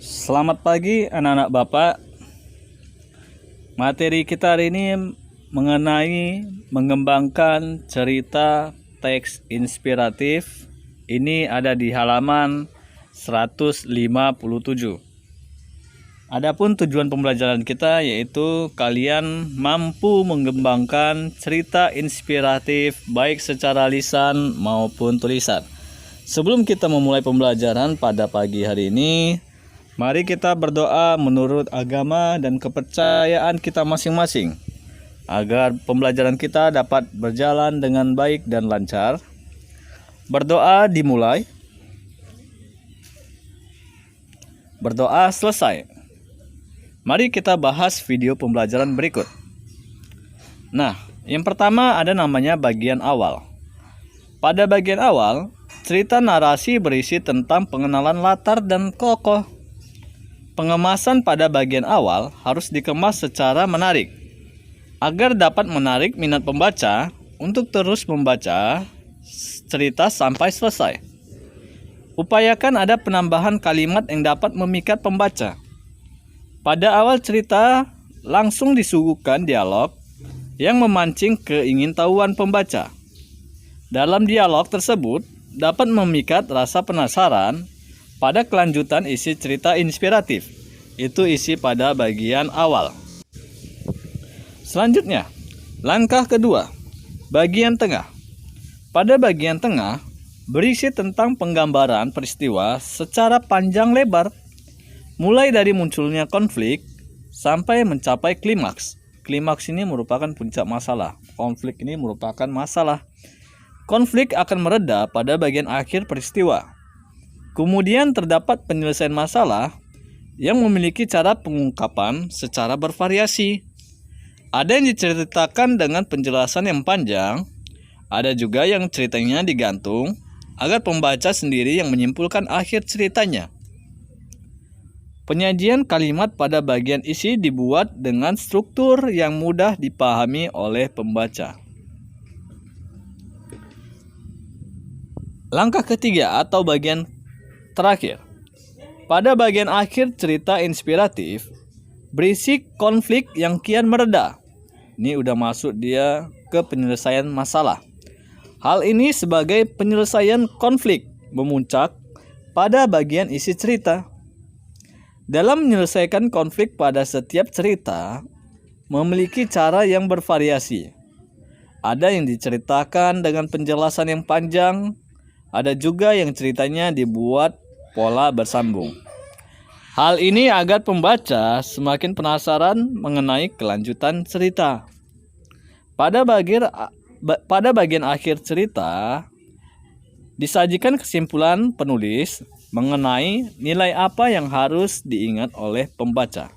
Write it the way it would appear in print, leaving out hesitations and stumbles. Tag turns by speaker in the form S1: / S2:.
S1: Selamat pagi anak-anak Bapak. Materi kita hari ini mengenai mengembangkan cerita teks inspiratif. Ini ada di halaman 157. Adapun tujuan pembelajaran kita yaitu kalian mampu mengembangkan cerita inspiratif baik secara lisan maupun tulisan. Sebelum kita memulai pembelajaran pada pagi hari ini, mari kita berdoa menurut agama dan kepercayaan kita masing-masing agar pembelajaran kita dapat berjalan dengan baik dan lancar. Berdoa dimulai. Berdoa selesai. Mari kita bahas video pembelajaran berikut. Nah, yang pertama ada namanya bagian awal. Pada bagian awal, cerita narasi berisi tentang pengenalan latar dan tokoh. Pengemasan pada bagian awal harus dikemas secara menarik, agar dapat menarik minat pembaca untuk terus membaca cerita sampai selesai. Upayakan ada penambahan kalimat yang dapat memikat pembaca. Pada awal cerita, langsung disuguhkan dialog yang memancing keingintahuan pembaca. Dalam dialog tersebut, dapat memikat rasa penasaran pada kelanjutan isi cerita inspiratif. Itu isi pada bagian awal. Selanjutnya, langkah kedua, bagian tengah. Pada bagian tengah, berisi tentang penggambaran peristiwa secara panjang lebar, mulai dari munculnya konflik sampai mencapai klimaks. Klimaks ini merupakan puncak masalah. Konflik ini merupakan masalah. Konflik akan mereda pada bagian akhir peristiwa. Kemudian terdapat penyelesaian masalah yang memiliki cara pengungkapan secara bervariasi. Ada yang diceritakan dengan penjelasan yang panjang, ada juga yang ceritanya digantung agar pembaca sendiri yang menyimpulkan akhir ceritanya. Penyajian kalimat pada bagian isi dibuat dengan struktur yang mudah dipahami oleh pembaca. Langkah ketiga atau bagian terakhir. Pada bagian akhir cerita inspiratif, berisi konflik yang kian mereda. Ini udah masuk dia ke penyelesaian masalah. Hal ini sebagai penyelesaian konflik memuncak pada bagian isi cerita. Dalam menyelesaikan konflik pada setiap cerita, memiliki cara yang bervariasi. Ada yang diceritakan dengan penjelasan yang panjang, ada juga yang ceritanya dibuat pola bersambung. Hal ini agar pembaca semakin penasaran mengenai kelanjutan cerita. Pada bagian akhir cerita, disajikan kesimpulan penulis mengenai nilai apa yang harus diingat oleh pembaca.